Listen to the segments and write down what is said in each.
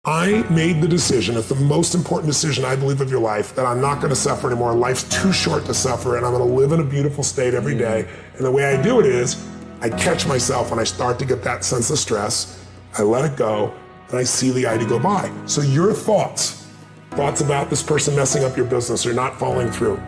I made the decision, it's the most important decision I believe of your life, that I'm not gonna suffer anymore. Life's too short to suffer, and I'm gonna live in a beautiful state every day. And the way I do it is, I catch myself when I start to get that sense of stress, I let it go, and I see the idea go by. So your thoughts about this person messing up your business or not following through.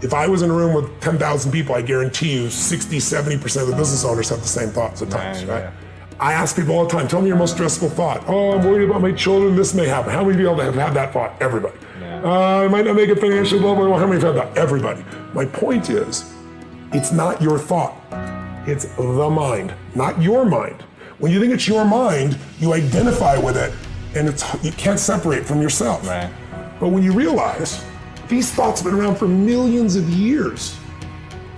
If I was in a room with 10,000 people, I guarantee you 60, 70% of the business owners have the same thoughts at times, right? I ask people all the time, tell me your most stressful thought. Oh, I'm worried about my children, this may happen. How many people have had that thought? Everybody. I might not make it financially, blah, blah, blah. How many have had that? Everybody. My point is, it's not your thought. It's the mind, not your mind. When you think it's your mind, you identify with it, and you can't separate from yourself. Right. But when you realize, these thoughts have been around for millions of years,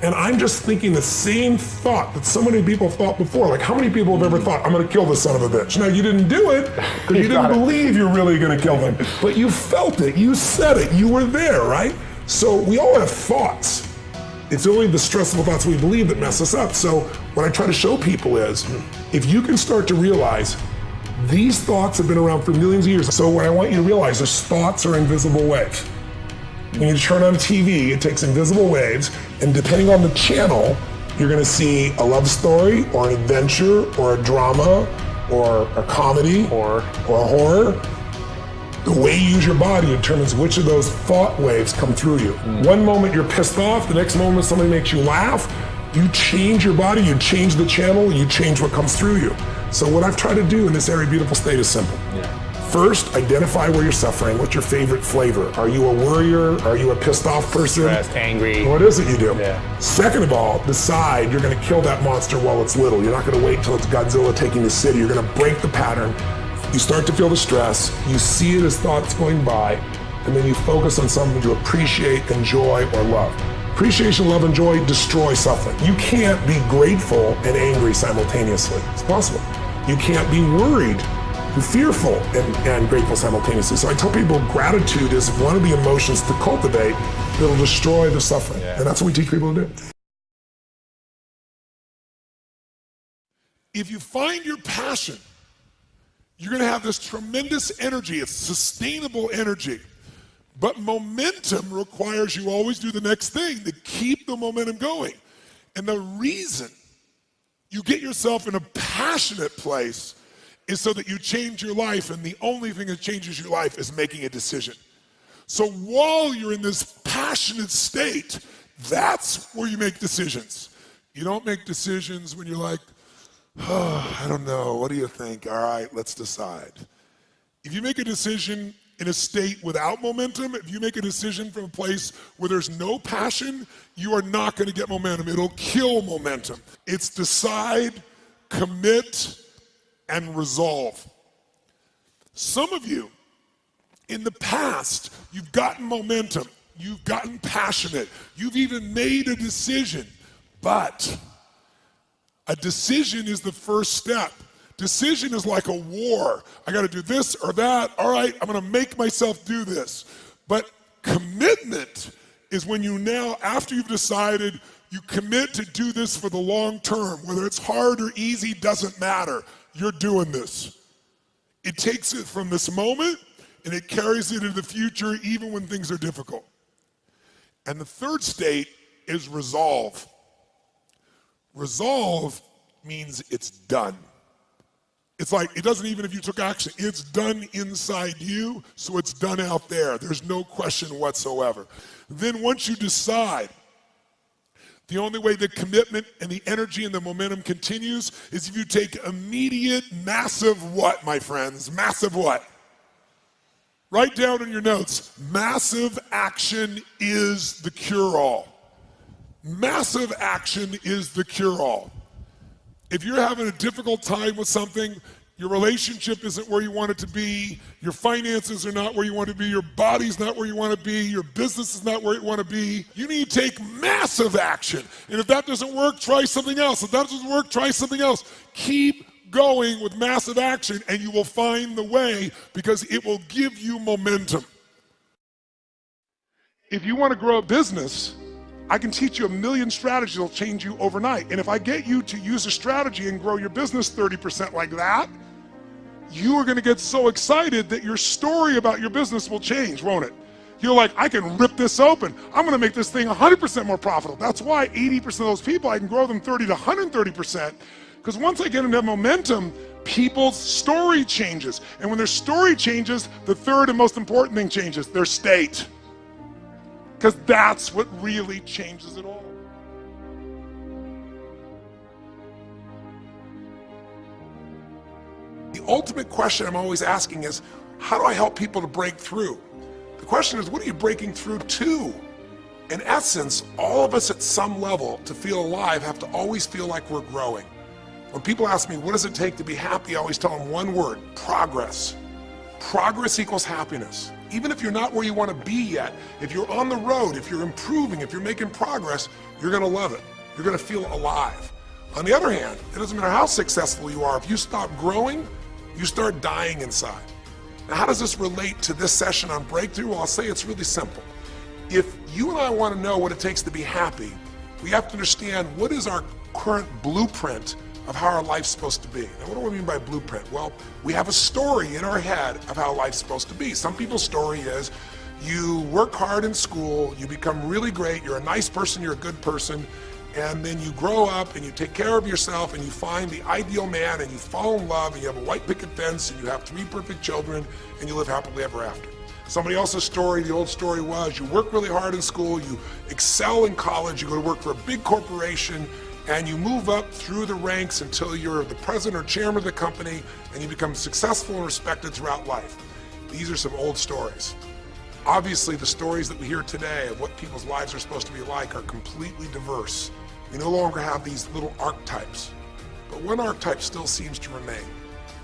and I'm just thinking the same thought that so many people thought before. Like, how many people have ever thought, I'm gonna kill this son of a bitch? Now, you didn't do it, because you didn't believe you're really gonna kill them. But you felt it, you said it, you were there, right? So we all have thoughts. It's only the stressful thoughts we believe that mess us up. So what I try to show people is, if you can start to realize, these thoughts have been around for millions of years. So what I want you to realize is thoughts are invisible waves. When you turn on TV, it takes invisible waves, and depending on the channel, you're gonna see a love story, or an adventure, or a drama, or a comedy, or a horror. The way you use your body determines which of those thought waves come through you. One moment you're pissed off, the next moment somebody makes you laugh, you change your body, you change the channel, you change what comes through you. So what I've tried to do in this area beautiful state is simple. First, identify where you're suffering. What's your favorite flavor? Are you a worrier? Are you a pissed off person? Stressed, angry. What is it you do? Second of all, decide you're gonna kill that monster while it's little. You're not gonna wait till it's Godzilla taking the city. You're gonna break the pattern. You start to feel the stress, you see it as thoughts going by, and then you focus on something to appreciate, enjoy, or love. Appreciation, love, and joy destroy suffering. You can't be grateful and angry simultaneously. It's possible. You can't be worried and fearful and grateful simultaneously. So I tell people gratitude is one of the emotions to cultivate that'll destroy the suffering. And that's what we teach people to do. If you find your passion, you're gonna have this tremendous energy. It's sustainable energy. But momentum requires you always do the next thing to keep the momentum going. And the reason you get yourself in a passionate place is so that you change your life, and the only thing that changes your life is making a decision. So while you're in this passionate state, that's where you make decisions. You don't make decisions when you're like, oh, I don't know, what do you think? All right, let's decide. If you make a decision in a state without momentum, if you make a decision from a place where there's no passion, you are not gonna get momentum. It'll kill momentum. It's decide, commit, and resolve. Some of you, in the past, you've gotten momentum, you've gotten passionate, you've even made a decision, but a decision is the first step. Decision is like a war. I gotta do this or that. All right, I'm gonna make myself do this. But commitment is when you now, after you've decided, you commit to do this for the long term. Whether it's hard or easy, doesn't matter. You're doing this. It takes it from this moment and it carries it into the future even when things are difficult. And the third state is resolve. Resolve means it's done. It's like, it doesn't even if you took action, it's done inside you, so it's done out there. There's no question whatsoever. Then once you decide, the only way the commitment and the energy and the momentum continues is if you take immediate, massive what, my friends? Massive what? Write down in your notes, massive action is the cure-all. Massive action is the cure-all. If you're having a difficult time with something, your relationship isn't where you want it to be, your finances are not where you want to be, your body's not where you want to be, your business is not where you want to be, you need to take massive action. And if that doesn't work, try something else. If that doesn't work, try something else. Keep going with massive action and you will find the way because it will give you momentum. If you want to grow a business, I can teach you a million strategies that'll change you overnight. And if I get you to use a strategy and grow your business 30% like that, you are going to get so excited that your story about your business will change, won't it? You're like, I can rip this open. I'm going to make this thing 100% more profitable. That's why 80% of those people, I can grow them 30 to 130%. Because once I get them that momentum, people's story changes. And when their story changes, the third and most important thing changes, their state. Because that's what really changes it all. The ultimate question I'm always asking is, how do I help people to break through? The question is, what are you breaking through to? In essence, all of us at some level to feel alive have to always feel like we're growing. When people ask me, what does it take to be happy? I always tell them one word: progress. Progress equals happiness. Even if you're not where you want to be yet, if you're on the road, if you're improving, if you're making progress, you're going to love it. You're going to feel alive. On the other hand, it doesn't matter how successful you are. If you stop growing, you start dying inside. Now, how does this relate to this session on breakthrough? Well, I'll say it's really simple. If you and I want to know what it takes to be happy, we have to understand what is our current blueprint of how our life's supposed to be. Now, what do I mean by blueprint? Well, we have a story in our head of how life's supposed to be. Some people's story is you work hard in school, you become really great, you're a nice person, you're a good person, and then you grow up and you take care of yourself and you find the ideal man and you fall in love and you have a white picket fence and you have 3 perfect children and you live happily ever after. Somebody else's story, the old story was, you work really hard in school, you excel in college, you go to work for a big corporation, and you move up through the ranks until you're the president or chairman of the company and you become successful and respected throughout life. These are some old stories. Obviously, the stories that we hear today of what people's lives are supposed to be like are completely diverse. We no longer have these little archetypes, but one archetype still seems to remain.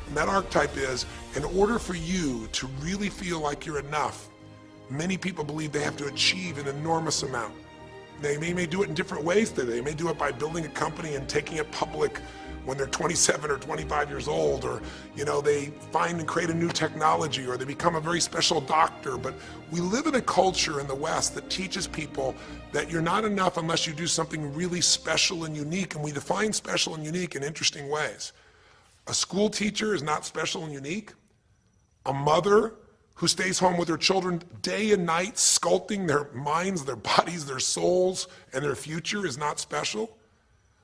And that archetype is, in order for you to really feel like you're enough, many people believe they have to achieve an enormous amount. They may do it in different ways today. They may do it by building a company and taking it public when they're 27 or 25 years old, or they find and create a new technology, or they become a very special doctor. But we live in a culture in the West that teaches people that you're not enough unless you do something really special and unique, and we define special and unique in interesting ways. A school teacher is not special and unique. A mother who stays home with her children day and night, sculpting their minds, their bodies, their souls, and their future is not special.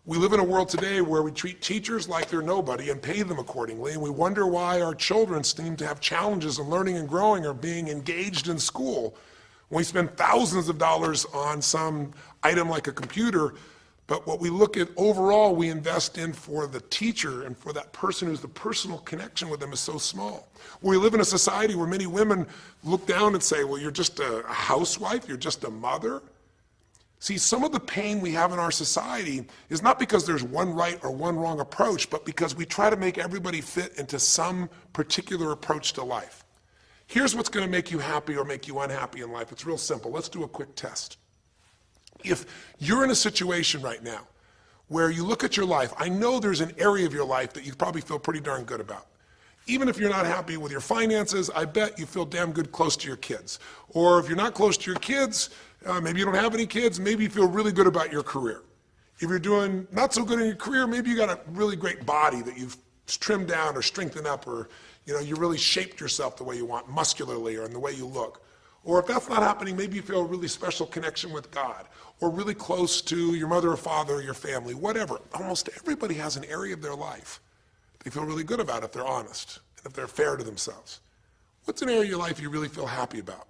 We live in a world today where we treat teachers like they're nobody and pay them accordingly, and we wonder why our children seem to have challenges in learning and growing or being engaged in school. When we spend thousands of dollars on some item like a computer, but what we look at overall, we invest in for the teacher and for that person who's the personal connection with them is so small. We live in a society where many women look down and say, well, you're just a housewife, you're just a mother. See, some of the pain we have in our society is not because there's one right or one wrong approach, but because we try to make everybody fit into some particular approach to life. Here's what's going to make you happy or make you unhappy in life. It's real simple. Let's do a quick test. If you're in a situation right now where you look at your life, I know there's an area of your life that you probably feel pretty darn good about. Even if you're not happy with your finances, I bet you feel damn good close to your kids. Or if you're not close to your kids, maybe you don't have any kids, maybe you feel really good about your career. If you're doing not so good in your career, maybe you got a really great body that you've trimmed down or strengthened up, or you really shaped yourself the way you want, muscularly, or in the way you look. Or if that's not happening, maybe you feel a really special connection with God, or really close to your mother or father or your family, whatever. Almost everybody has an area of their life they feel really good about if they're honest and if they're fair to themselves. What's an area of your life you really feel happy about?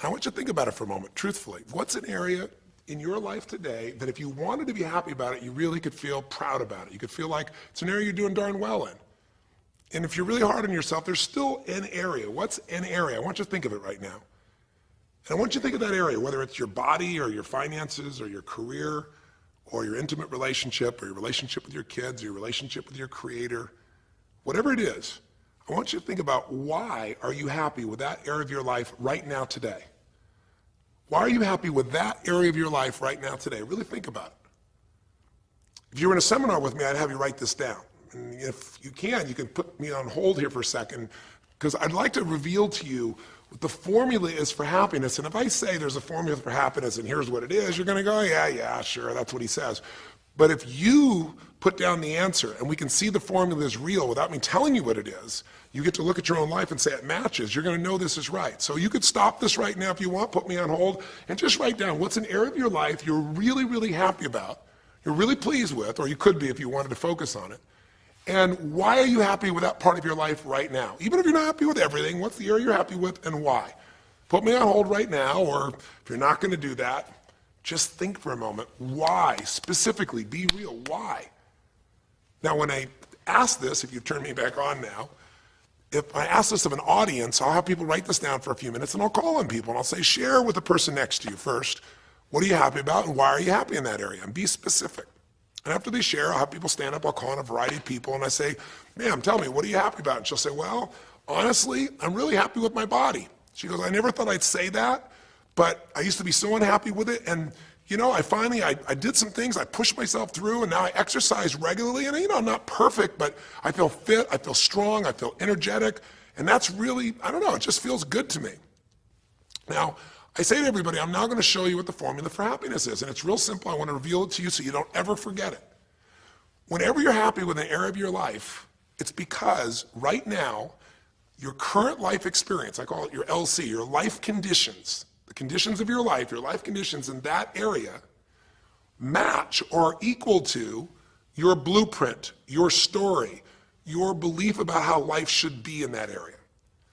I want you to think about it for a moment, truthfully. What's an area in your life today that if you wanted to be happy about it, you really could feel proud about it? You could feel like it's an area you're doing darn well in. And if you're really hard on yourself, there's still an area. What's an area? I want you to think of it right now. And I want you to think of that area, whether it's your body or your finances or your career or your intimate relationship or your relationship with your kids or your relationship with your creator, whatever it is. I want you to think about, why are you happy with that area of your life right now today? Why are you happy with that area of your life right now today? Really think about it. If you were in a seminar with me, I'd have you write this down. And if you can put me on hold here for a second, because I'd like to reveal to you what the formula is for happiness. And if I say there's a formula for happiness and here's what it is, you're going to go, yeah, sure, that's what he says. But if you put down the answer and we can see the formula is real without me telling you what it is, you get to look at your own life and say it matches. You're going to know this is right. So you could stop this right now if you want, put me on hold, and just write down what's an area of your life you're really, really happy about, you're really pleased with, or you could be if you wanted to focus on it. And why are you happy with that part of your life right now? Even if you're not happy with everything, what's the area you're happy with and why? Put me on hold right now, or if you're not going to do that, just think for a moment. Why? Specifically, be real. Why? Now, when I ask this, if you turn me back on now, if I ask this of an audience, I'll have people write this down for a few minutes, and I'll call on people, and I'll say, share with the person next to you first. What are you happy about, and why are you happy in that area? And be specific. And after they share, I'll have people stand up. I'll call on a variety of people, and I say, ma'am, tell me, what are you happy about? And she'll say, well, honestly, I'm really happy with my body. She goes, I never thought I'd say that, but I used to be so unhappy with it, and you know, I did some things, I pushed myself through, and now I exercise regularly, and I'm not perfect, but I feel fit, I feel strong, I feel energetic, and that's really, I don't know, it just feels good to me. Now, I say to everybody, I'm now going to show you what the formula for happiness is, and it's real simple. I want to reveal it to you so you don't ever forget it. Whenever you're happy with an area of your life, it's because right now, your current life experience, I call it your LC, your life conditions, the conditions of your life conditions in that area match or equal to your blueprint, your story, your belief about how life should be in that area.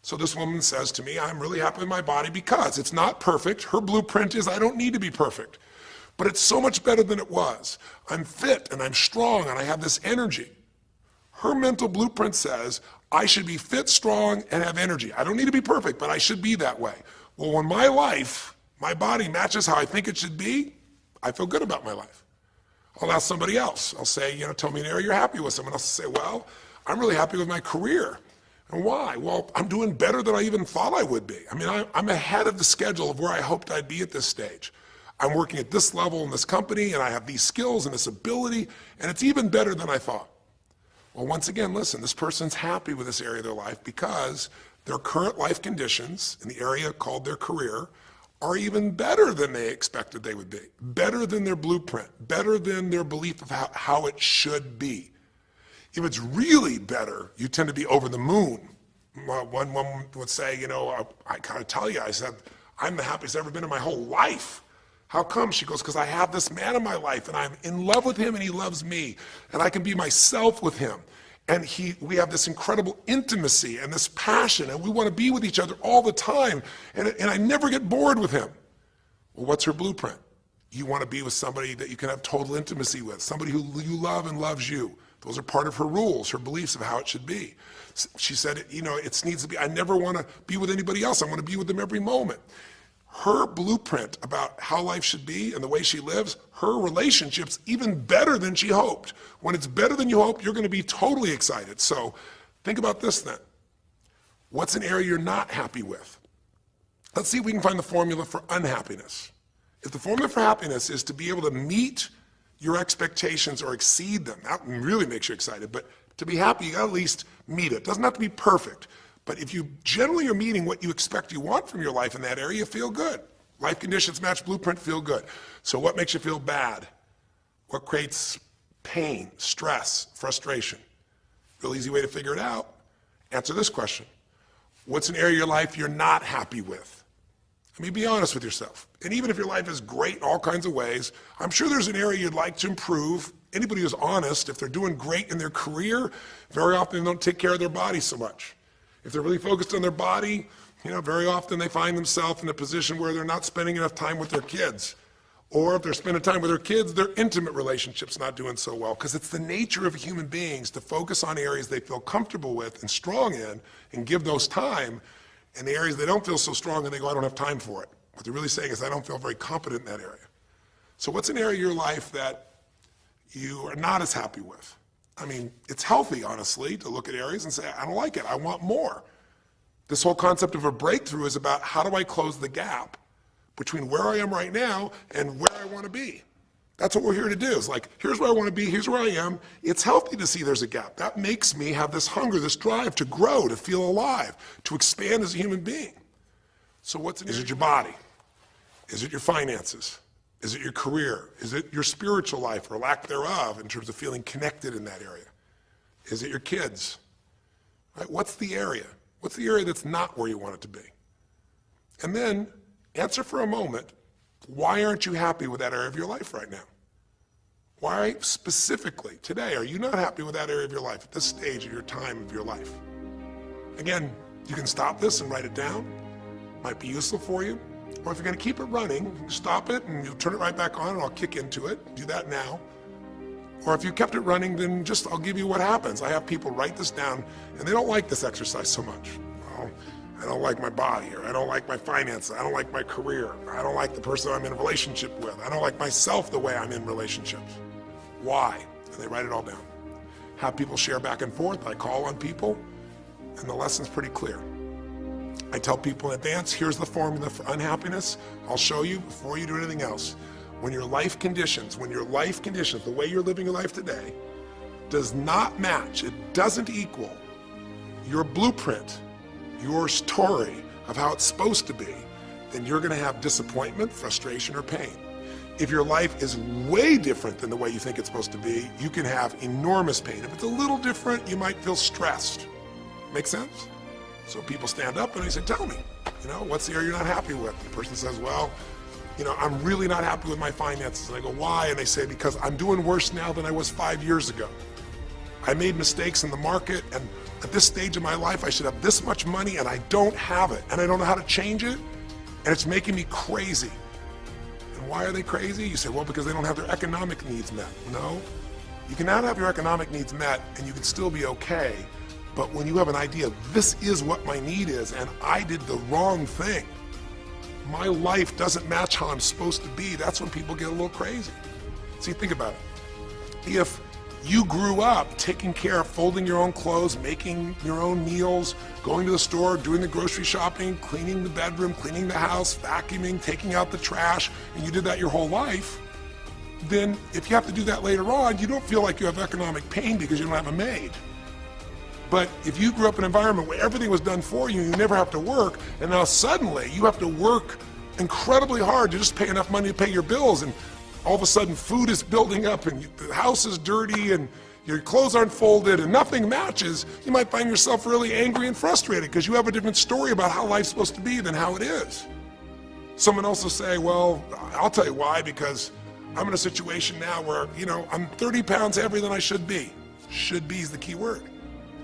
So this woman says to me, I'm really happy with my body because it's not perfect. Her blueprint is I don't need to be perfect, but it's so much better than it was. I'm fit and I'm strong and I have this energy. Her mental blueprint says I should be fit, strong, and have energy. I don't need to be perfect, but I should be that way. Well, when my life, my body matches how I think it should be, I feel good about my life. I'll ask somebody else. I'll say, tell me an area you're happy with. Someone else will say, well, I'm really happy with my career. And why? Well, I'm doing better than I even thought I would be. I'm ahead of the schedule of where I hoped I'd be at this stage. I'm working at this level in this company, and I have these skills and this ability, and it's even better than I thought. Well, once again, listen, this person's happy with this area of their life because their current life conditions in the area called their career are even better than they expected they would be, better than their blueprint, better than their belief of how it should be. If it's really better, you tend to be over the moon. One woman would say, I gotta tell you, I said, I'm the happiest I've ever been in my whole life. How come? She goes, because I have this man in my life and I'm in love with him and he loves me and I can be myself with him. And we have this incredible intimacy and this passion and we want to be with each other all the time and I never get bored with him. Well, what's her blueprint? You want to be with somebody that you can have total intimacy with, somebody who you love and loves you. Those are part of her rules, her beliefs of how it should be. She said, it needs to be, I never want to be with anybody else. I want to be with them every moment. Her blueprint about how life should be and the way she lives, her relationship's even better than she hoped. When it's better than you hope, you're going to be totally excited. So think about this then. What's an area you're not happy with? Let's see if we can find the formula for unhappiness. If the formula for happiness is to be able to meet your expectations or exceed them, that really makes you excited, but to be happy, you got to at least meet it. It doesn't have to be perfect. But if you generally are meeting what you expect you want from your life in that area, you feel good. Life conditions match blueprint, feel good. So what makes you feel bad? What creates pain, stress, frustration? Real easy way to figure it out. Answer this question. What's an area of your life you're not happy with? Be honest with yourself. And even if your life is great in all kinds of ways, I'm sure there's an area you'd like to improve. Anybody who's honest, if they're doing great in their career, very often they don't take care of their body so much. If they're really focused on their body, very often they find themselves in a position where they're not spending enough time with their kids. Or if they're spending time with their kids, their intimate relationship's not doing so well. Because it's the nature of human beings to focus on areas they feel comfortable with and strong in and give those time. And the areas they don't feel so strong and they go, I don't have time for it. What they're really saying is, I don't feel very competent in that area. So what's an area of your life that you are not as happy with? It's healthy, honestly, to look at areas and say, I don't like it, I want more. This whole concept of a breakthrough is about how do I close the gap between where I am right now and where I want to be. That's what we're here to do. It's like, here's where I want to be, here's where I am. It's healthy to see there's a gap. That makes me have this hunger, this drive to grow, to feel alive, to expand as a human being. So is it your body? Is it your finances? Is it your career? Is it your spiritual life or lack thereof in terms of feeling connected in that area? Is it your kids? Right? What's the area? What's the area that's not where you want it to be? And then answer for a moment, why aren't you happy with that area of your life right now? Why specifically today are you not happy with that area of your life at this stage of your time of your life? Again, you can stop this and write it down. Might be useful for you. Or if you're going to keep it running, stop it and you'll turn it right back on and I'll kick into it. Do that now. Or if you kept it running, then just I'll give you what happens. I have people write this down and they don't like this exercise so much. Well, I don't like my body, or I don't like my finances, I don't like my career, I don't like the person I'm in a relationship with, I don't like myself the way I'm in relationships. Why? And they write it all down. Have people share back and forth. I call on people and the lesson's pretty clear. I tell people in advance, here's the formula for unhappiness. I'll show you before you do anything else. When your life conditions, the way you're living your life today, does not match, it doesn't equal your blueprint, your story of how it's supposed to be, then you're going to have disappointment, frustration, or pain. If your life is way different than the way you think it's supposed to be, you can have enormous pain. If it's a little different, you might feel stressed. Make sense? So people stand up and they say, tell me, what's the area you're not happy with? The person says, well, I'm really not happy with my finances. And I go, why? And they say, because I'm doing worse now than I was 5 years ago. I made mistakes in the market, and at this stage of my life, I should have this much money, and I don't have it, and I don't know how to change it, and it's making me crazy. And why are they crazy? You say, well, because they don't have their economic needs met. No, you cannot have your economic needs met, and you can still be okay. But when you have an idea, this is what my need is, and I did the wrong thing, my life doesn't match how I'm supposed to be, that's when people get a little crazy. See, think about it. If you grew up taking care of folding your own clothes, making your own meals, going to the store, doing the grocery shopping, cleaning the bedroom, cleaning the house, vacuuming, taking out the trash, and you did that your whole life, then if you have to do that later on, you don't feel like you have economic pain because you don't have a maid. But if you grew up in an environment where everything was done for you, you never have to work, and now suddenly you have to work incredibly hard to just pay enough money to pay your bills, and all of a sudden food is building up and the house is dirty and your clothes aren't folded and nothing matches, you might find yourself really angry and frustrated because you have a different story about how life's supposed to be than how it is. Someone else will say, well, I'll tell you why, because I'm in a situation now where, I'm 30 pounds heavier than I should be. Should be is the key word.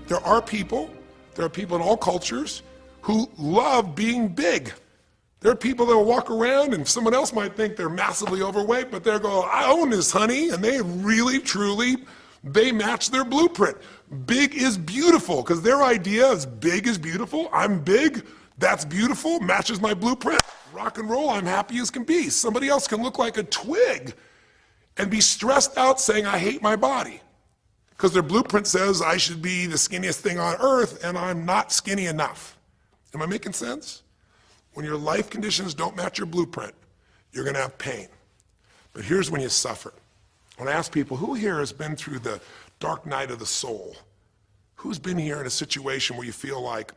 There are people in all cultures who love being big. There are people that will walk around and someone else might think they're massively overweight, but they'll go, I own this, honey, and they really, truly, they match their blueprint. Big is beautiful, because their idea is big is beautiful. I'm big, that's beautiful, matches my blueprint. Rock and roll, I'm happy as can be. Somebody else can look like a twig and be stressed out saying, I hate my body. Because their blueprint says I should be the skinniest thing on earth and I'm not skinny enough. Am I making sense? When your life conditions don't match your blueprint, you're going to have pain. But here's when you suffer. When I ask people, who here has been through the dark night of the soul? Who's been here in a situation where you feel like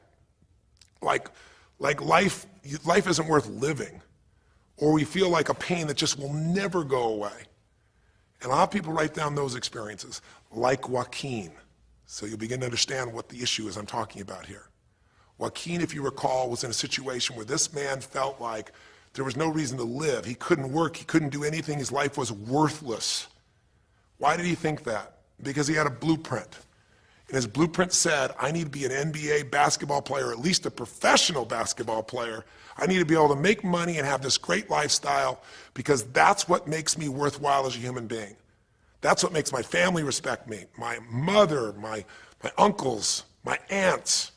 life isn't worth living, or we feel like a pain that just will never go away? And a lot of people write down those experiences, like Joaquin. So you'll begin to understand what the issue is I'm talking about here. Joaquin, if you recall, was in a situation where this man felt like there was no reason to live. He couldn't work, he couldn't do anything, his life was worthless. Why did he think that? Because he had a blueprint. And his blueprint said, I need to be an NBA basketball player, at least a professional basketball player. I need to be able to make money and have this great lifestyle because that's what makes me worthwhile as a human being. That's what makes my family respect me, my mother, my uncles, my aunts.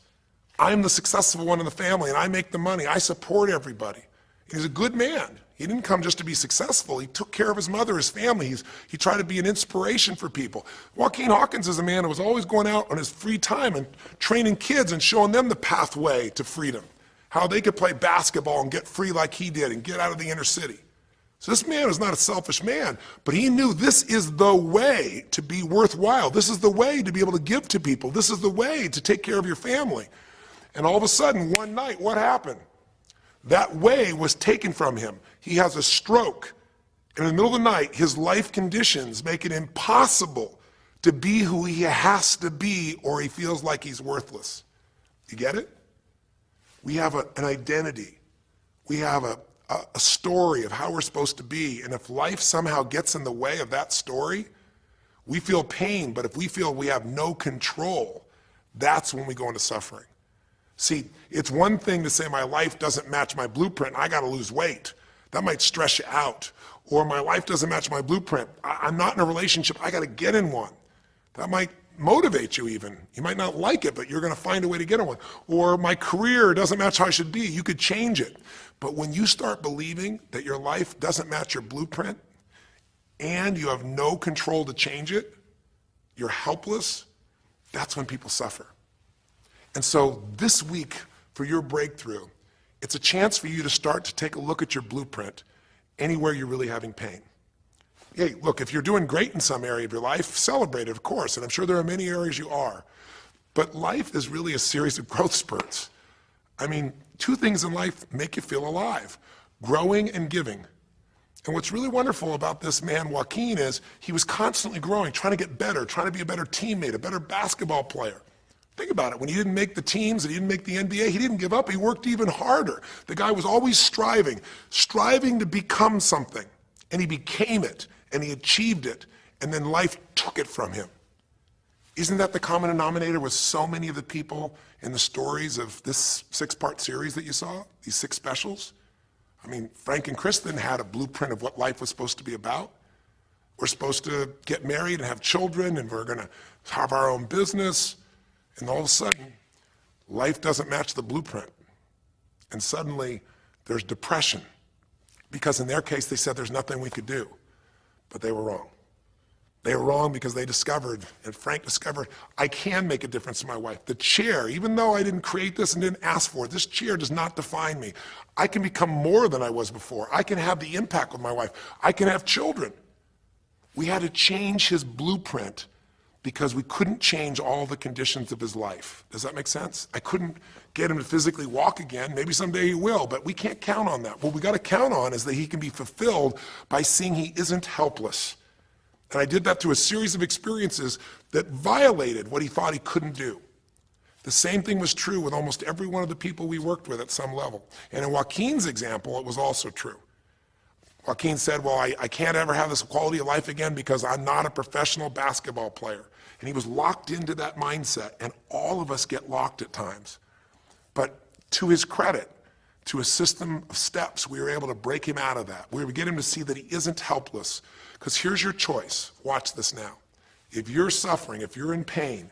I'm the successful one in the family and I make the money. I support everybody. He's a good man. He didn't come just to be successful. He took care of his mother, his family. He tried to be an inspiration for people. Joaquin Hawkins is a man who was always going out on his free time and training kids and showing them the pathway to freedom, how they could play basketball and get free like he did and get out of the inner city. So this man was not a selfish man, but he knew this is the way to be worthwhile. This is the way to be able to give to people. This is the way to take care of your family. And all of a sudden, one night, what happened? That way was taken from him. He has a stroke, And in the middle of the night, his life conditions make it impossible to be who he has to be, or he feels like he's worthless. You get it? We have an identity. We have a story of how we're supposed to be. And if life somehow gets in the way of that story, we feel pain. But if we feel we have no control, that's when we go into suffering. See, it's one thing to say my life doesn't match my blueprint, I got to lose weight. That might stress you out. Or my life doesn't match my blueprint, I'm not in a relationship, I got to get in one. That might motivate you even. You might not like it, but you're going to find a way to get in one. Or my career doesn't match how I should be, you could change it. But when you start believing that your life doesn't match your blueprint and you have no control to change it, you're helpless, that's when people suffer. And so this week for your breakthrough, it's a chance for you to start to take a look at your blueprint anywhere you're really having pain. Hey, look, if you're doing great in some area of your life, celebrate it, of course, and I'm sure there are many areas you are. But life is really a series of growth spurts. I mean, two things in life make you feel alive: growing and giving. And what's really wonderful about this man, Joaquin, is he was constantly growing, trying to get better, trying to be a better teammate, a better basketball player. Think about it. When he didn't make the teams and he didn't make the NBA, he didn't give up. He worked even harder. The guy was always striving to become something. And he became it, and he achieved it, and then life took it from him. Isn't that the common denominator with so many of the people in the stories of this 6-part series that you saw, these 6 specials? I mean, Frank and Kristen had a blueprint of what life was supposed to be about. We're supposed to get married and have children, and we're going to have our own business. And all of a sudden, life doesn't match the blueprint. And suddenly, there's depression. Because in their case, they said there's nothing we could do. But they were wrong. They were wrong because they discovered, and Frank discovered, I can make a difference in my life. The chair, even though I didn't create this and didn't ask for it, this chair does not define me. I can become more than I was before. I can have the impact with my wife. I can have children. We had to change his blueprint because we couldn't change all the conditions of his life. Does that make sense? I couldn't get him to physically walk again. Maybe someday he will, but we can't count on that. What we got to count on is that he can be fulfilled by seeing he isn't helpless. And I did that through a series of experiences that violated what he thought he couldn't do. The same thing was true with almost every one of the people we worked with at some level. And in Joaquin's example, it was also true. Joaquin said, well, I can't ever have this quality of life again because I'm not a professional basketball player. And he was locked into that mindset, and all of us get locked at times. But to his credit, to a system of steps, we were able to break him out of that. We were able to get him to see that he isn't helpless. Because here's your choice. Watch this now. If you're suffering, if you're in pain,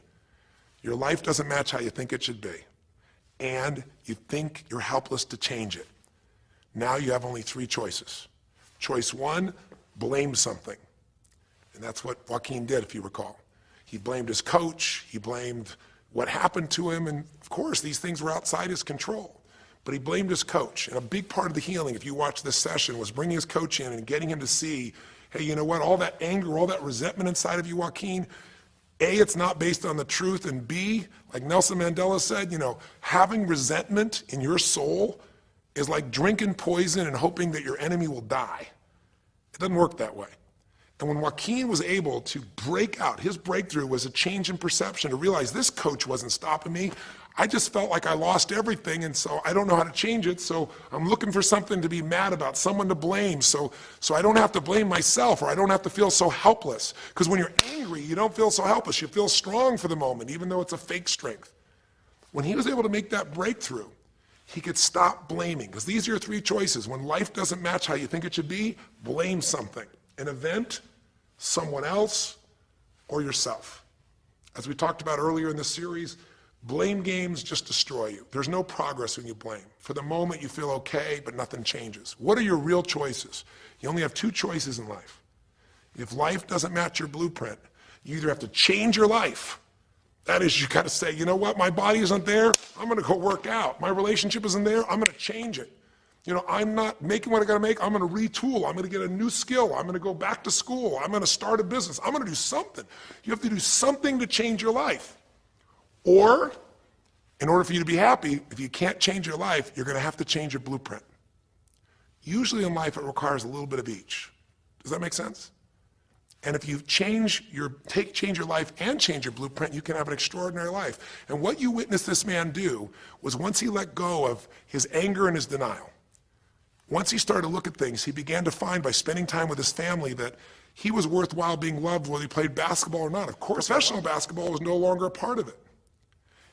your life doesn't match how you think it should be, and you think you're helpless to change it, now you have only 3 choices. Choice 1, blame something. And that's what Joaquin did, if you recall. He blamed his coach, he blamed what happened to him, and of course these things were outside his control. But he blamed his coach. And a big part of the healing, if you watch this session, was bringing his coach in and getting him to see, hey, you know what, all that anger, all that resentment inside of you, Joaquin, A, it's not based on the truth, and B, like Nelson Mandela said, having resentment in your soul is like drinking poison and hoping that your enemy will die. It doesn't work that way. And when Joaquin was able to break out, his breakthrough was a change in perception, to realize this coach wasn't stopping me. I just felt like I lost everything, and so I don't know how to change it, so I'm looking for something to be mad about, someone to blame, so I don't have to blame myself, or I don't have to feel so helpless. Because when you're angry, you don't feel so helpless. You feel strong for the moment, even though it's a fake strength. When he was able to make that breakthrough, he could stop blaming, because these are your 3 choices. When life doesn't match how you think it should be, blame something. An event, someone else, or yourself. As we talked about earlier in the series, blame games just destroy you. There's no progress when you blame. For the moment, you feel okay, but nothing changes. What are your real choices? You only have 2 choices in life. If life doesn't match your blueprint, you either have to change your life. That is, you got to say, you know what, my body isn't there, I'm going to go work out. My relationship isn't there, I'm going to change it. I'm not making what I got to make, I'm going to retool. I'm going to get a new skill. I'm going to go back to school. I'm going to start a business. I'm going to do something. You have to do something to change your life. Or, in order for you to be happy, if you can't change your life, you're going to have to change your blueprint. Usually in life, it requires a little bit of each. Does that make sense? And if you change your life and change your blueprint, you can have an extraordinary life. And what you witnessed this man do was once he let go of his anger and his denial, once he started to look at things, he began to find by spending time with his family that he was worthwhile being loved whether he played basketball or not. Of course, professional basketball was no longer a part of it.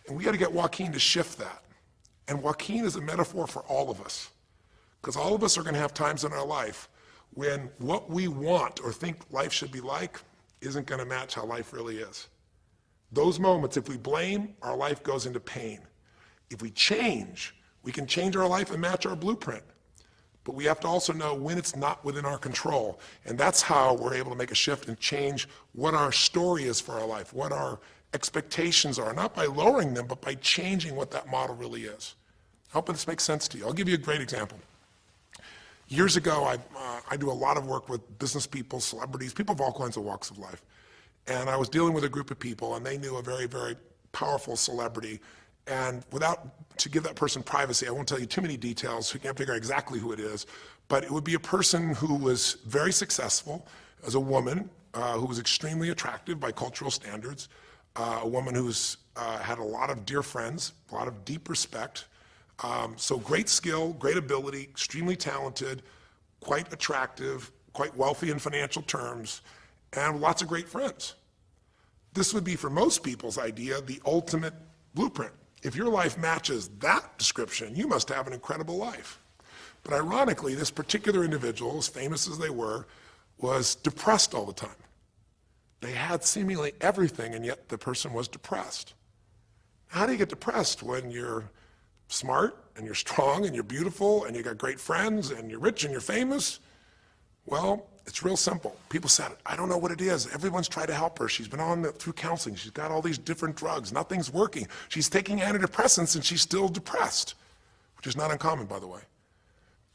And we got to get Joaquin to shift that. And Joaquin is a metaphor for all of us. Because all of us are going to have times in our life when what we want or think life should be like isn't going to match how life really is. Those moments, if we blame, our life goes into pain. If we change, we can change our life and match our blueprint. But we have to also know when it's not within our control. And that's how we're able to make a shift and change what our story is for our life, what our expectations are, not by lowering them, but by changing what that model really is. I hope this makes sense to you. I'll give you a great example. Years ago, I do a lot of work with business people, celebrities, people of all kinds of walks of life. And I was dealing with a group of people, and they knew a very, very powerful celebrity. And to give that person privacy, I won't tell you too many details, so you can't figure out exactly who it is, but it would be a person who was very successful as a woman, who was extremely attractive by cultural standards, a woman who's had a lot of dear friends, a lot of deep respect, so great skill, great ability, extremely talented, quite attractive, quite wealthy in financial terms, and lots of great friends. This would be, for most people's idea, the ultimate blueprint. If your life matches that description, you must have an incredible life. But ironically, this particular individual, as famous as they were, was depressed all the time. They had seemingly everything, and yet the person was depressed. How do you get depressed when you're smart and you're strong and you're beautiful and you got great friends and you're rich and you're famous? Well, it's real simple. People said, I don't know what it is. Everyone's tried to help her. She's been through counseling. She's got all these different drugs. Nothing's working. She's taking antidepressants and she's still depressed, which is not uncommon, by the way.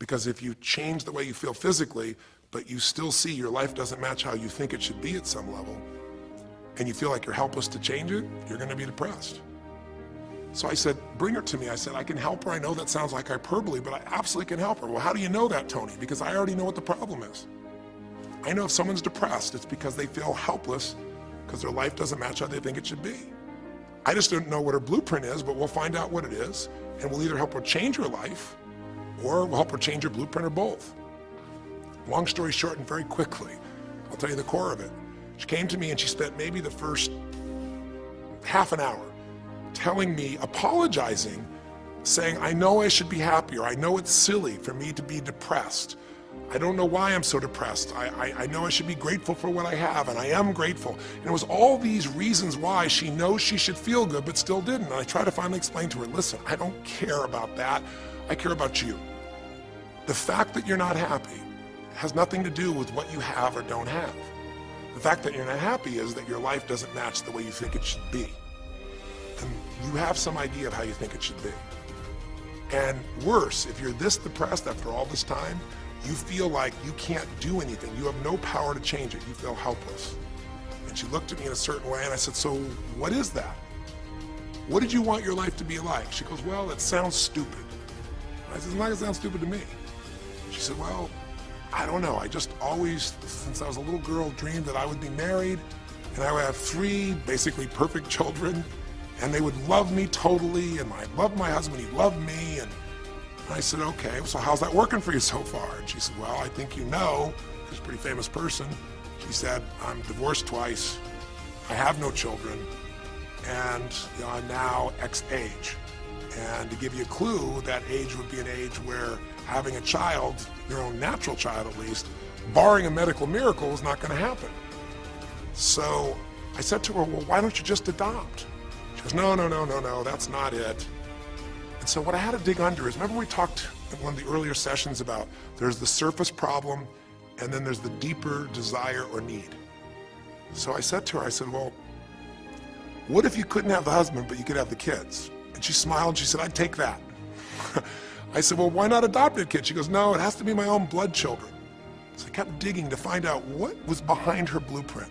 Because if you change the way you feel physically, but you still see your life doesn't match how you think it should be at some level, and you feel like you're helpless to change it, you're going to be depressed. So I said, bring her to me. I said, I can help her. I know that sounds like hyperbole, but I absolutely can help her. Well, how do you know that, Tony? Because I already know what the problem is. I know if someone's depressed, it's because they feel helpless because their life doesn't match how they think it should be. I just don't know what her blueprint is, but we'll find out what it is, and we'll either help her change her life or we'll help her change her blueprint or both. Long story short, and very quickly, I'll tell you the core of it. She came to me and she spent maybe the first half an hour telling me, apologizing, saying, I know I should be happier. I know it's silly for me to be depressed. I don't know why I'm so depressed. I know I should be grateful for what I have, and I am grateful. And it was all these reasons why she knows she should feel good, but still didn't. And I tried to finally explain to her, listen, I don't care about that. I care about you. The fact that you're not happy has nothing to do with what you have or don't have. The fact that you're not happy is that your life doesn't match the way you think it should be. And you have some idea of how you think it should be. And worse, if you're this depressed after all this time, you feel like you can't do anything. You have no power to change it. You feel helpless. And she looked at me in a certain way, and I said, so what is that? What did you want your life to be like? She goes, well, it sounds stupid. I said, it's not gonna sound stupid to me. She said, well, I don't know. I just always, since I was a little girl, dreamed that I would be married and I would have 3 basically perfect children, and they would love me totally, and I loved my husband, he loved me. And I said, okay, so how's that working for you so far? And she said, well, I think you know, she's a pretty famous person. She said, I'm divorced twice, I have no children, and I'm now X age. And to give you a clue, that age would be an age where having a child, your own natural child at least, barring a medical miracle, is not going to happen. So I said to her, well, why don't you just adopt? She goes, no, that's not it. And so what I had to dig under is, remember we talked in one of the earlier sessions about there's the surface problem and then there's the deeper desire or need. So I said to her, I said, well, what if you couldn't have the husband but you could have the kids? And she smiled and she said, I'd take that. I said, well, why not adopt a kid? She goes, no, it has to be my own blood children. So I kept digging to find out what was behind her blueprint.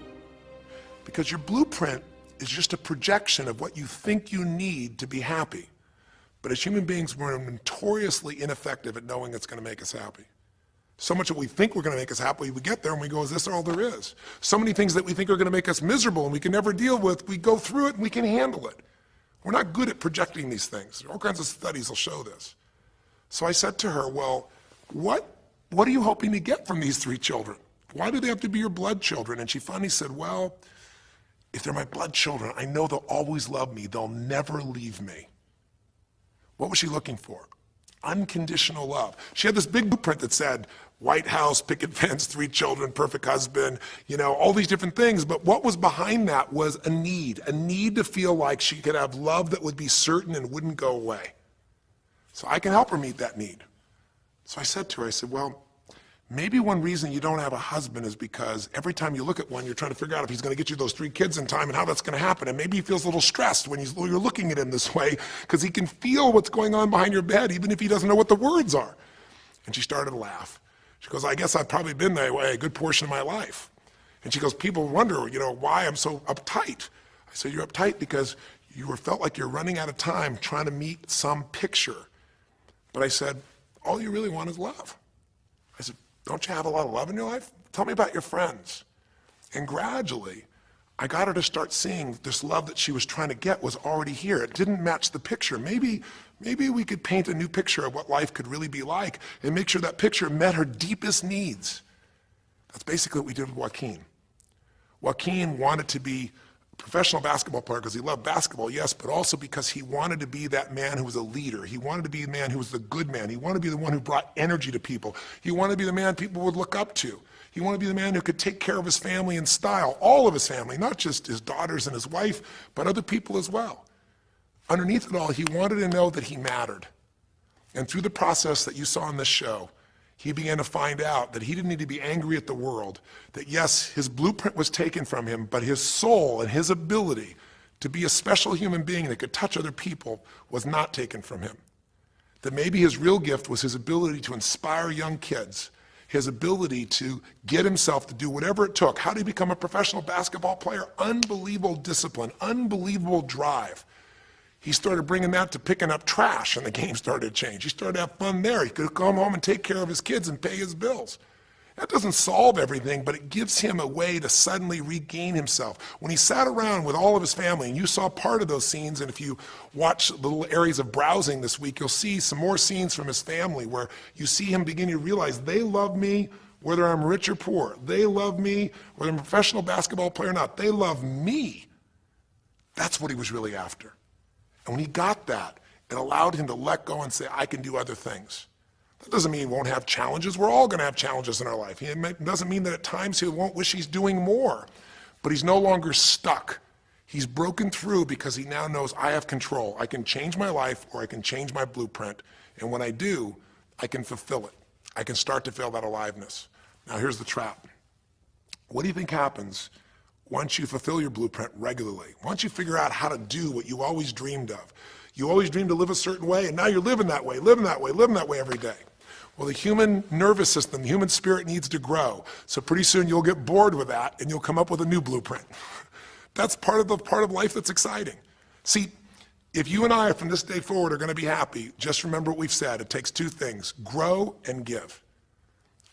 Because your blueprint is just a projection of what you think you need to be happy. But as human beings, we're notoriously ineffective at knowing it's going to make us happy. So much that we think we're going to make us happy, we get there and we go, is this all there is? So many things that we think are going to make us miserable and we can never deal with, we go through it and we can handle it. We're not good at projecting these things. All kinds of studies will show this. So I said to her, well, what are you hoping to get from these 3 children? Why do they have to be your blood children? And she finally said, well, if they're my blood children, I know they'll always love me. They'll never leave me. What was she looking for? Unconditional love. She had this big blueprint that said, White House, picket fence, 3 children, perfect husband, all these different things. But what was behind that was a need to feel like she could have love that would be certain and wouldn't go away. So I can help her meet that need. So I said to her, I said, well, maybe one reason you don't have a husband is because every time you look at one, you're trying to figure out if he's going to get you those 3 kids in time and how that's going to happen. And maybe he feels a little stressed when you're looking at him this way because he can feel what's going on behind your bed, even if he doesn't know what the words are. And she started to laugh. She goes, I guess I've probably been that way a good portion of my life. And she goes, people wonder, why I'm so uptight. I said, you're uptight because you felt like you're running out of time trying to meet some picture. But I said, all you really want is love. I said, don't you have a lot of love in your life? Tell me about your friends. And gradually, I got her to start seeing this love that she was trying to get was already here. It didn't match the picture. Maybe we could paint a new picture of what life could really be like and make sure that picture met her deepest needs. That's basically what we did with Joaquin. Joaquin wanted to be a professional basketball player because he loved basketball, yes, but also because he wanted to be that man who was a leader. He wanted to be the man who was the good man. He wanted to be the one who brought energy to people. He wanted to be the man people would look up to. He wanted to be the man who could take care of his family in style, all of his family, not just his daughters and his wife, but other people as well. Underneath it all, he wanted to know that he mattered. And through the process that you saw in this show, he began to find out that he didn't need to be angry at the world, that yes, his blueprint was taken from him, but his soul and his ability to be a special human being that could touch other people was not taken from him. That maybe his real gift was his ability to inspire young kids, his ability to get himself to do whatever it took. How did he become a professional basketball player? Unbelievable discipline, unbelievable drive. He started bringing that to picking up trash, and the game started to change. He started to have fun there. He could come home and take care of his kids and pay his bills. That doesn't solve everything, but it gives him a way to suddenly regain himself. When he sat around with all of his family, and you saw part of those scenes, and if you watch the little areas of browsing this week, you'll see some more scenes from his family where you see him beginning to realize they love me whether I'm rich or poor. They love me whether I'm a professional basketball player or not. They love me. That's what he was really after. And when he got that, it allowed him to let go and say, I can do other things. That doesn't mean he won't have challenges. We're all going to have challenges in our life. It doesn't mean that at times he won't wish he's doing more. But he's no longer stuck. He's broken through because he now knows I have control. I can change my life or I can change my blueprint. And when I do, I can fulfill it. I can start to feel that aliveness. Now here's the trap. What do you think happens once you fulfill your blueprint regularly? Once you figure out how to do what you always dreamed of? You always dreamed to live a certain way, and now you're living that way every day. Well, the human nervous system, the human spirit needs to grow. So pretty soon you'll get bored with that, and you'll come up with a new blueprint. That's part of life that's exciting. See, if you and I from this day forward are going to be happy, just remember what we've said. It takes 2 things, grow and give.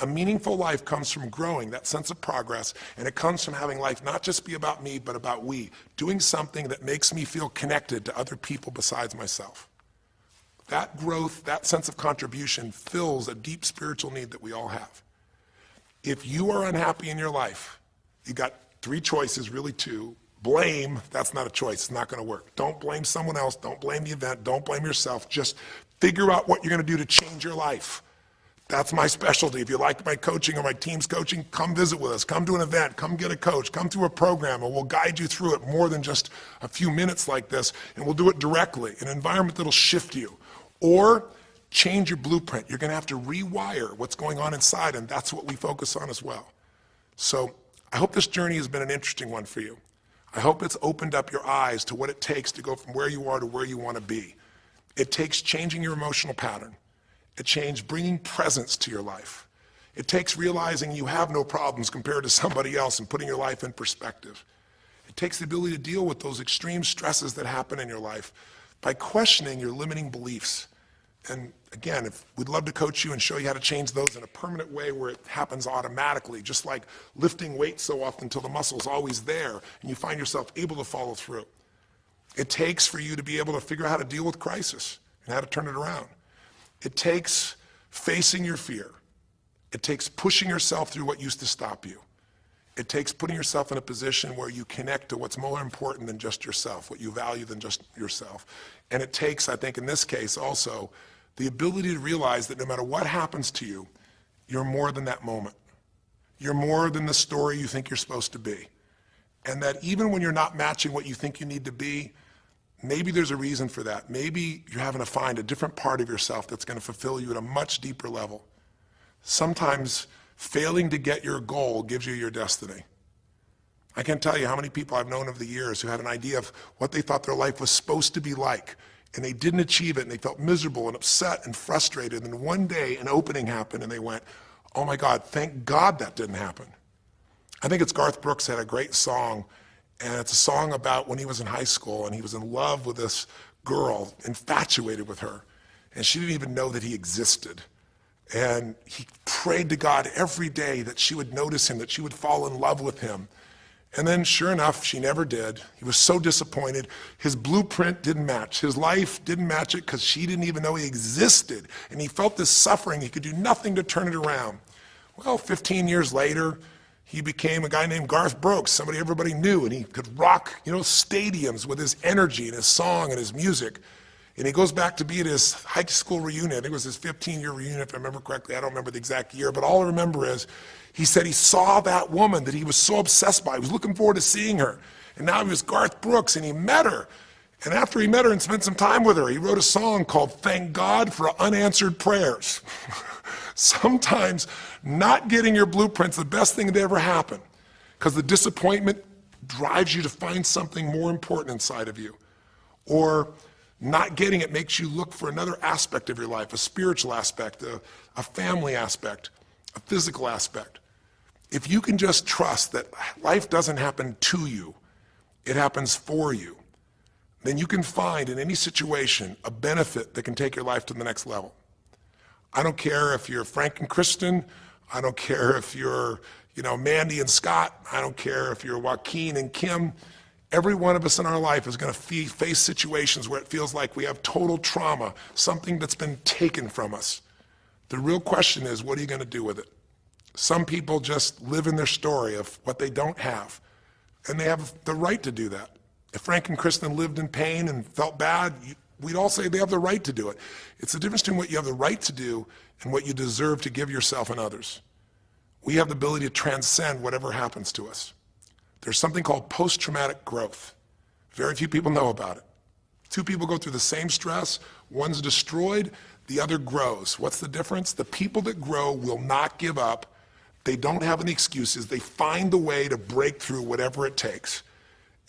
A meaningful life comes from growing, that sense of progress, and it comes from having life not just be about me, but about we, doing something that makes me feel connected to other people besides myself. That growth, that sense of contribution fills a deep spiritual need that we all have. If you are unhappy in your life, you got 3 choices, really 2. Blame, that's not a choice, it's not going to work. Don't blame someone else, don't blame the event, don't blame yourself, just figure out what you're going to do to change your life. That's my specialty. If you like my coaching or my team's coaching, come visit with us. Come to an event. Come get a coach. Come through a program, and we'll guide you through it more than just a few minutes like this, and we'll do it directly, an environment that'll shift you. Or change your blueprint. You're going to have to rewire what's going on inside, and that's what we focus on as well. So I hope this journey has been an interesting one for you. I hope it's opened up your eyes to what it takes to go from where you are to where you want to be. It takes changing your emotional pattern. It takes bringing presence to your life. It takes realizing you have no problems compared to somebody else and putting your life in perspective. It takes the ability to deal with those extreme stresses that happen in your life by questioning your limiting beliefs And again, we'd love to coach you and show you how to change those in a permanent way where it happens automatically, just like lifting weights so often until the muscle's always there and you find yourself able to follow through. It takes for you to be able to figure out how to deal with crisis and how to turn it around. It takes facing your fear. It takes pushing yourself through what used to stop you. It takes putting yourself in a position where you connect to what's more important than just yourself, what you value than just yourself. And it takes, I think in this case also, the ability to realize that no matter what happens to you, you're more than that moment. You're more than the story you think you're supposed to be. And that even when you're not matching what you think you need to be, maybe there's a reason for that. Maybe you're having to find a different part of yourself that's going to fulfill you at a much deeper level. Sometimes failing to get your goal gives you your destiny. I can't tell you how many people I've known over the years who had an idea of what they thought their life was supposed to be like, and they didn't achieve it, and they felt miserable and upset and frustrated, and one day an opening happened, and they went, oh my God, thank God that didn't happen. I think it's Garth Brooks had a great song, and it's a song about when he was in high school, and he was in love with this girl, infatuated with her, and she didn't even know that he existed. And he prayed to God every day that she would notice him, that she would fall in love with him. And then sure enough, she never did. He was so disappointed. His blueprint didn't match. His life didn't match it because she didn't even know he existed. And he felt this suffering. He could do nothing to turn it around. Well, 15 years later, he became a guy named Garth Brooks, somebody everybody knew, and he could rock, stadiums with his energy and his song and his music. And he goes back to be at his high school reunion. I think it was his 15-year reunion, if I remember correctly. I don't remember the exact year, but all I remember is he said he saw that woman that he was so obsessed by. He was looking forward to seeing her. And now he was Garth Brooks, and he met her. And after he met her and spent some time with her, he wrote a song called Thank God for Unanswered Prayers. Sometimes not getting your blueprint's the best thing that ever happened, because the disappointment drives you to find something more important inside of you. Or not getting it makes you look for another aspect of your life, a spiritual aspect, a family aspect, a physical aspect. If you can just trust that life doesn't happen to you, it happens for you, then you can find in any situation a benefit that can take your life to the next level. I don't care if you're Frank and Kristen. I don't care if you're, Mandy and Scott. I don't care if you're Joaquin and Kim. Every one of us in our life is going to face situations where it feels like we have total trauma, something that's been taken from us. The real question is, what are you going to do with it? Some people just live in their story of what they don't have, and they have the right to do that. If Frank and Kristen lived in pain and felt bad, we'd all say they have the right to do it. It's the difference between what you have the right to do and what you deserve to give yourself and others. We have the ability to transcend whatever happens to us. There's something called post-traumatic growth. Very few people know about it. Two people go through the same stress, one's destroyed, the other grows. What's the difference? The people that grow will not give up. They don't have any excuses. They find the way to break through whatever it takes.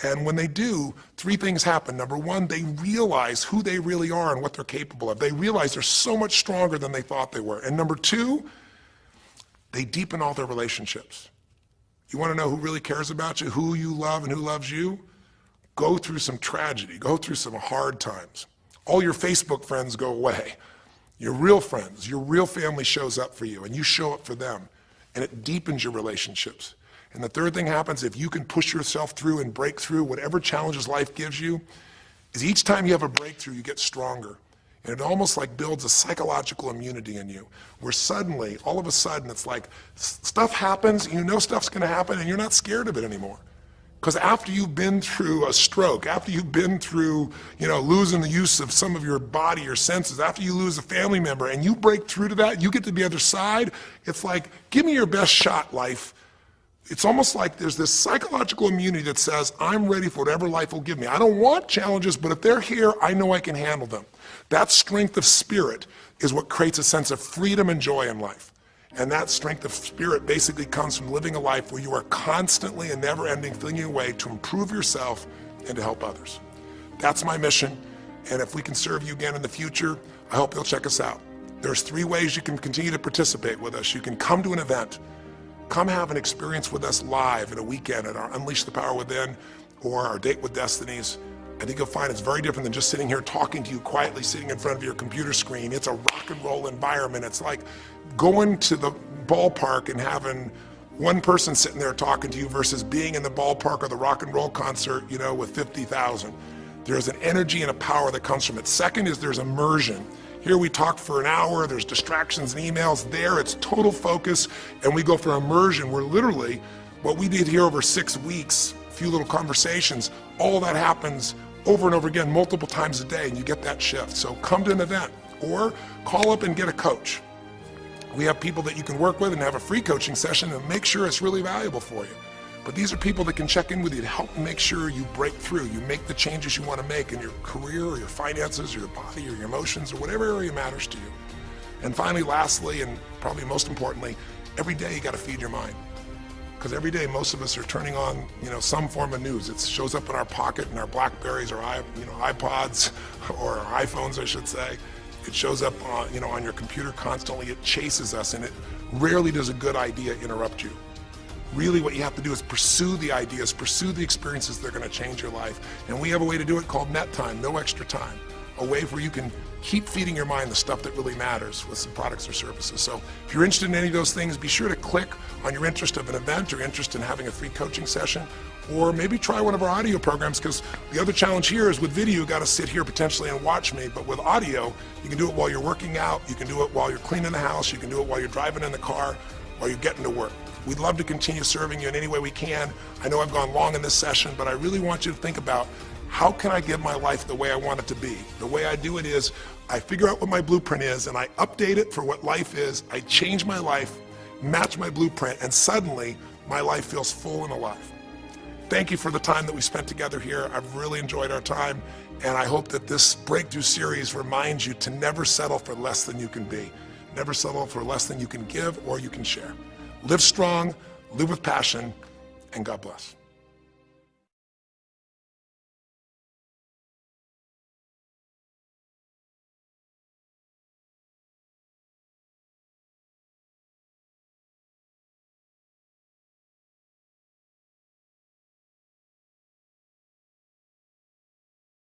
And when they do, three things happen. Number one, they realize who they really are and what they're capable of. They realize they're so much stronger than they thought they were. And number two, they deepen all their relationships. You want to know who really cares about you, who you love and who loves you? Go through some tragedy, go through some hard times. All your Facebook friends go away. Your real friends, your real family shows up for you, and you show up for them, and it deepens your relationships. And the third thing happens, if you can push yourself through and break through whatever challenges life gives you, is each time you have a breakthrough, you get stronger. And it almost like builds a psychological immunity in you, where suddenly, all of a sudden, it's like stuff happens, you know stuff's gonna happen, and you're not scared of it anymore. Because after you've been through a stroke, after you've been through, losing the use of some of your body or senses, after you lose a family member, and you break through to that, you get to the other side, it's like, give me your best shot, life. It's almost like there's this psychological immunity that says, I'm ready for whatever life will give me. I don't want challenges, but if they're here, I know I can handle them. That strength of spirit is what creates a sense of freedom and joy in life. And that strength of spirit basically comes from living a life where you are constantly and never-ending flinging away to improve yourself and to help others. That's my mission, and if we can serve you again in the future, I hope you'll check us out. There's 3 ways you can continue to participate with us. You can come to an event, come have an experience with us live at a weekend at our Unleash the Power Within or our Date with Destinies, I think you'll find it's very different than just sitting here talking to you quietly, sitting in front of your computer screen. It's a rock and roll environment. It's like going to the ballpark and having one person sitting there talking to you versus being in the ballpark or the rock and roll concert, you know, with 50,000. There's an energy and a power that comes from it. Second is there's immersion. Here we talk for an hour, there's distractions and emails. There it's total focus, and we go for immersion where literally what we did here over 6 weeks, a few little conversations, all that happens over and over again, multiple times a day, and you get that shift. So come to an event or call up and get a coach. We have people that you can work with and have a free coaching session and make sure it's really valuable for you. But these are people that can check in with you to help make sure you break through, you make the changes you want to make in your career or your finances or your body or your emotions or whatever area matters to you. And finally, lastly, and probably most importantly, every day you got to feed your mind. Because every day most of us are turning on, you know, some form of news. It shows up in our pocket, in our Blackberries or iPods or our iPhones, I should say. It shows up on, you know, on your computer constantly. It chases us, and it rarely does a good idea interrupt you. Really what you have to do is pursue the ideas, pursue the experiences that are going to change your life. And we have a way to do it called net time, no extra time. A way where you can keep feeding your mind the stuff that really matters with some products or services. So if you're interested in any of those things, be sure to click on your interest of an event or interest in having a free coaching session, or maybe try one of our audio programs, because the other challenge here is with video, you got to sit here potentially and watch me, but with audio, you can do it while you're working out, you can do it while you're cleaning the house, you can do it while you're driving in the car, while you're getting to work. We'd love to continue serving you in any way we can. I know I've gone long in this session, but I really want you to think about, how can I give my life the way I want it to be? The way I do it is I figure out what my blueprint is and I update it for what life is. I change my life, match my blueprint, and suddenly my life feels full and alive. Thank you for the time that we spent together here. I've really enjoyed our time, and I hope that this breakthrough series reminds you to never settle for less than you can be. Never settle for less than you can give or you can share. Live strong, live with passion, and God bless.